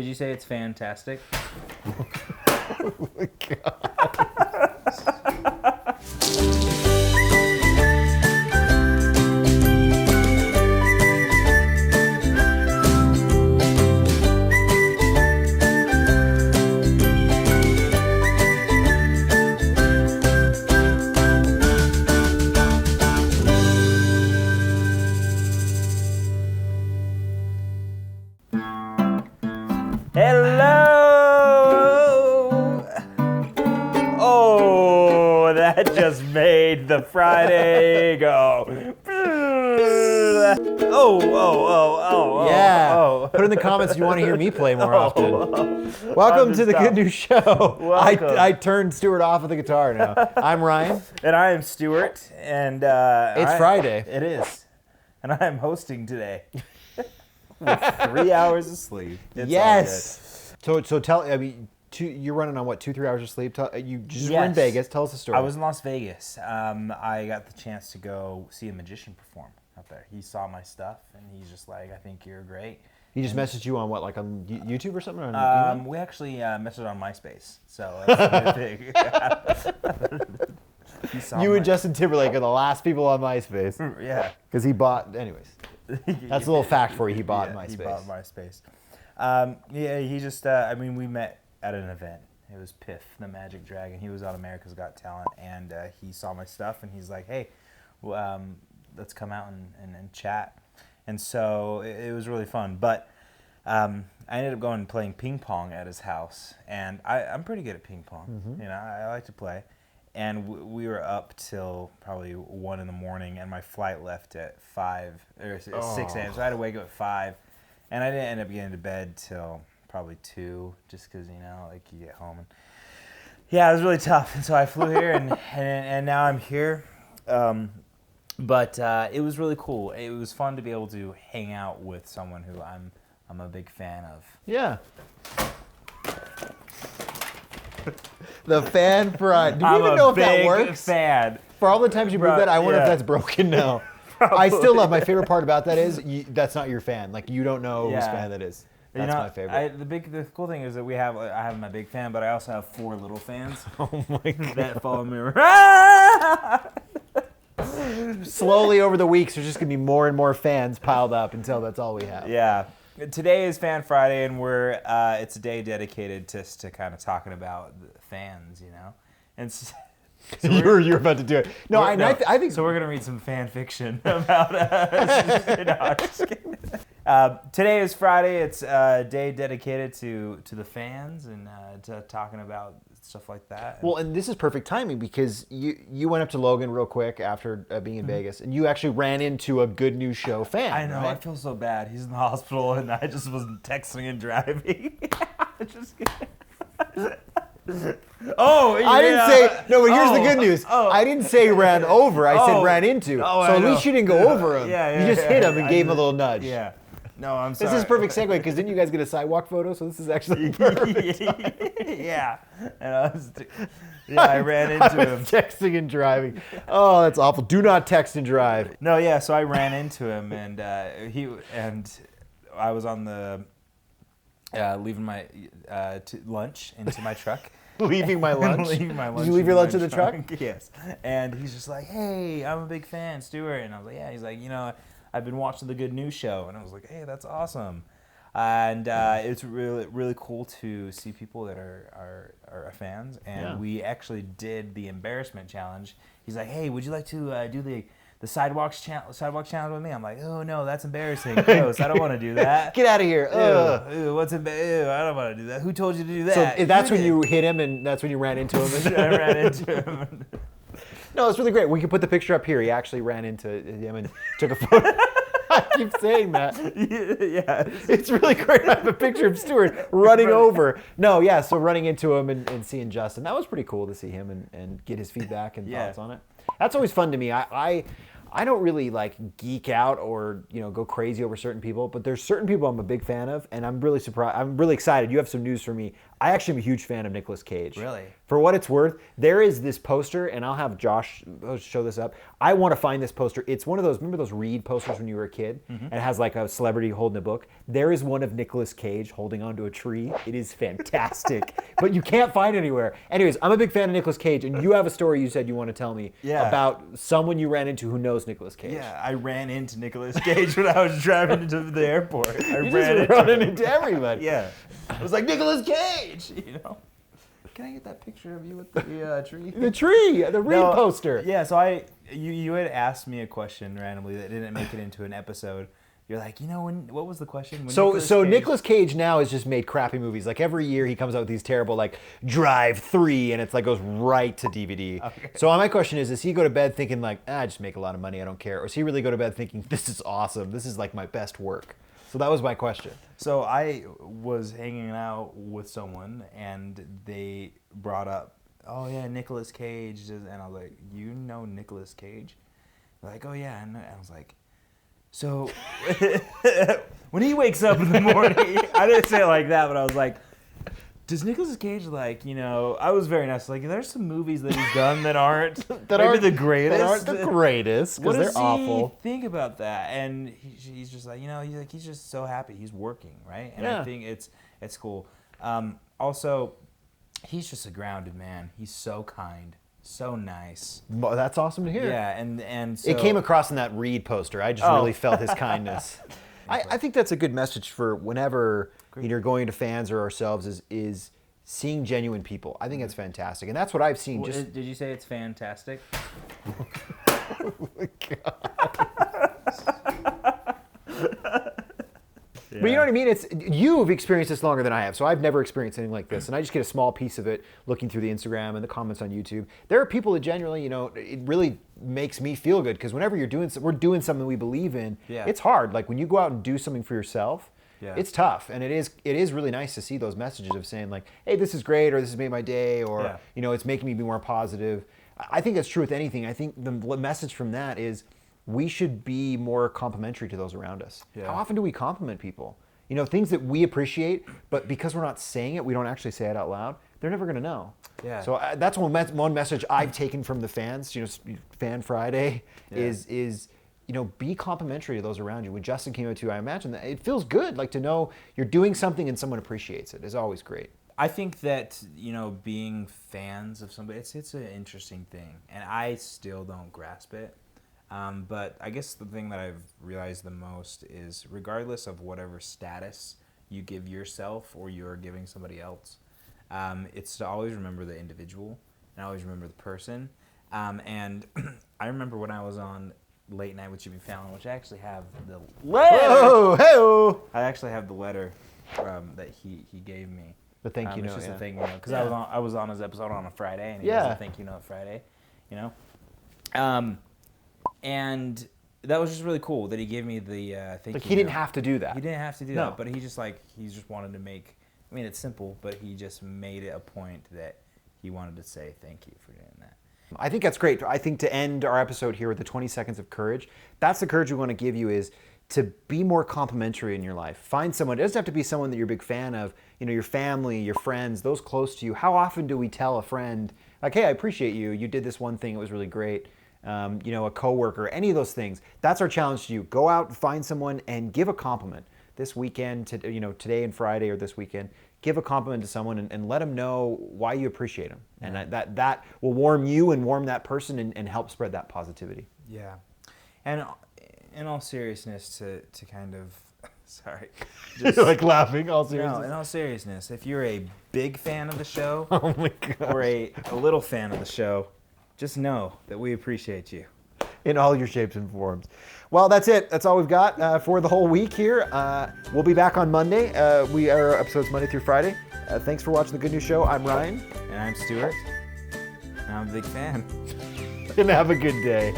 Did you say it's fantastic? Oh my God. Hello! Oh, that just made the Friday go. Oh. Yeah. Put in the comments if you want to hear me play more often. Welcome to the Good News Show. I turned Stuart off of the guitar now. I'm Ryan. And I am Stuart. And It's Friday. It is. And I am hosting today. With 3 hours of sleep. It's Yes. So tell, I mean, you're running on what, 2-3 hours of sleep? You just were in Vegas. Tell us the story. I was in Las Vegas. I got the chance to go see a magician perform out there. He saw my stuff and he's just like, I think you're great. He just messaged you on what, like on YouTube or something? Or on email? We actually messaged on MySpace. So that's the big thing. You and Justin Timberlake are the last people on MySpace. Yeah. Because he bought, anyways. That's a little fact for you. He bought MySpace. He bought MySpace. He just, we met at an event. It was Piff, the Magic Dragon. He was on America's Got Talent, and he saw my stuff, and he's like, hey, let's come out and chat. And so it was really fun. But I ended up going and playing ping pong at his house, and I'm pretty good at ping pong. Mm-hmm. You know, I like to play. And we were up till probably 1 in the morning, and my flight left at 5 or 6 a.m. So I had to wake up at 5, and I didn't end up getting to bed till probably 2, just because like you get home. And yeah, it was really tough. And so I flew here, and now I'm here. But it was really cool. It was fun to be able to hang out with someone who I'm a big fan of. Yeah. The fan front. Do you even know if that works? I'm a big fan. For all the times you moved that, I wonder if that's broken now. I still love, my favorite part about that is that's not your fan. Like, you don't know whose fan that is. That's my favorite. The cool thing is that I have my big fan, but I also have 4 little fans. Oh my God. That follow me around. Slowly over the weeks, there's just going to be more and more fans piled up until that's all we have. Yeah. Today is Fan Friday, and it's a day dedicated to kind of talking about fans, And so you're about to do it. I think so. We're gonna read some fan fiction about us. I'm just kidding. Today is Friday. It's a day dedicated to the fans and to talking about stuff like that. Well, and this is perfect timing because you went up to Logan real quick after being in Vegas, and you actually ran into a Good News Show fan. I know. Right? I feel so bad. He's in the hospital, and I just was texting and driving. Just kidding. I didn't say no, but here's the good news. I didn't say ran over. I said ran into. So at least you didn't go over him. You just hit him and gave him a little nudge. Yeah. No, I'm sorry. This is perfect segue because didn't you guys get a sidewalk photo? So this is actually perfect. Yeah. And I ran into him. Texting and driving. Oh, that's awful. Do not text and drive. No, yeah. So I ran into him, and I was on the leaving my lunch into my truck. Leaving my lunch? Leaving my lunch. Did you leave your lunch in the truck? Yes. And he's just like, hey, I'm a big fan, Stuart. And I was like, yeah. He's like, I've been watching the Good News Show. And I was like, hey, that's awesome. And it's really, really cool to see people that are fans. And we actually did the embarrassment challenge. He's like, hey, would you like to do the sidewalk challenge with me? I'm like, oh no, that's embarrassing. Gross. I don't want to do that. Get out of here. Ew, I don't want to do that. Who told you to do that? So that's when you hit him, and that's when you ran into him. I ran into him. No, it's really great. We can put the picture up here. He actually ran into him and took a photo. I keep saying that. Yeah. It's really great. I have a picture of Stuart running over. No, yeah, so running into him and seeing Justin. That was pretty cool to see him and get his feedback and thoughts on it. That's always fun to me. I don't really like geek out or go crazy over certain people, but there's certain people I'm a big fan of, and I'm really surprised. I'm really excited. You have some news for me. I actually am a huge fan of Nicolas Cage. Really? For what it's worth, there is this poster, and I'll have Josh show this up. I want to find this poster. It's one of those, remember those Reed posters when you were a kid? And it has like a celebrity holding a book. There is one of Nicolas Cage holding onto a tree. It is fantastic, but you can't find it anywhere. Anyways, I'm a big fan of Nicolas Cage, and you have a story you said you want to tell me about someone you ran into who knows Nicolas Cage. Yeah, I ran into Nicolas Cage when I was driving into the airport. I You just running into everybody. Yeah. I was like, Nicolas Cage, you know? Can I get that picture of you with the tree? The tree, the Reed poster. Yeah, so you had asked me a question randomly that didn't make it into an episode. You're like, what was the question? When Nicolas Cage now has just made crappy movies. Like every year he comes out with these terrible like Drive 3 and it's like goes right to DVD. Okay. So my question is, does he go to bed thinking like, I just make a lot of money, I don't care? Or does he really go to bed thinking, this is awesome, this is like my best work? So that was my question. So I was hanging out with someone and they brought up, oh yeah, Nicolas Cage. And I was like, you know Nicolas Cage? They're like, oh yeah. And I was like, so when he wakes up in the morning, I didn't say it like that, but I was like, does Nicolas Cage I was very nice. Like, there's some movies that he's done that aren't the greatest. That aren't the greatest because they're awful. What does he think about that? And he's just like, he's just so happy he's working, right? And I think it's cool. Also, he's just a grounded man. He's so kind, so nice. Well, that's awesome to hear. Yeah, and so, it came across in that Reed poster. I just really felt his kindness. I think that's a good message for whenever you're going to fans or ourselves is seeing genuine people. I think it's fantastic, and that's what I've seen. Well, did you say it's fantastic? Oh my God. But you know what I mean? You've experienced this longer than I have, so I've never experienced anything like this, and I just get a small piece of it looking through the Instagram and the comments on YouTube. There are people that genuinely, it really makes me feel good because whenever we're doing something we believe in, it's hard. Like when you go out and do something for yourself, it's tough, and it is really nice to see those messages of saying like, hey, this is great, or this has made my day, or it's making me be more positive. I think that's true with anything. I think the message from that is, we should be more complimentary to those around us. Yeah. How often do we compliment people? Things that we appreciate, but because we're not saying it, we don't actually say it out loud. They're never going to know. Yeah. So that's one message I've taken from the fans. Fan Friday is be complimentary to those around you. When Justin came out too, I imagine that it feels good, like to know you're doing something and someone appreciates it is always great. I think that being fans of somebody, it's an interesting thing, and I still don't grasp it. But I guess the thing that I've realized the most is regardless of whatever status you give yourself or you're giving somebody else, it's to always remember the individual and always remember the person. And I remember when I was on Late Night with Jimmy Fallon, which I actually have the letter. Whoa, hey-o. I actually have the letter that he gave me. The thank you note. It's just a thank you note because I was on his episode on a Friday, and he has a thank you note Friday, And that was just really cool that he gave me the thank you. Like he didn't have to do that. He didn't have to do that, but he just wanted to make. I mean, it's simple, but he just made it a point that he wanted to say thank you for doing that. I think that's great. I think to end our episode here with the 20 seconds of courage, that's the courage we want to give you is to be more complimentary in your life. Find someone. It doesn't have to be someone that you're a big fan of. Your family, your friends, those close to you. How often do we tell a friend, like, hey, I appreciate you. You did this one thing. It was really great. A coworker, any of those things. That's our challenge to you. Go out and find someone and give a compliment this weekend, today and Friday or this weekend. Give a compliment to someone and let them know why you appreciate them. Yeah. And that will warm you and warm that person and help spread that positivity. Yeah. And in all seriousness, to kind of, sorry. Just like laughing, all seriousness. No, in all seriousness, if you're a big fan of the show oh my God. Or a little fan of the show, just know that we appreciate you. In all your shapes and forms. Well, that's it. That's all we've got for the whole week here. We'll be back on Monday. Our episodes Monday through Friday. Thanks for watching The Good News Show. I'm Ryan. And I'm Stuart. And I'm a big fan. And have a good day.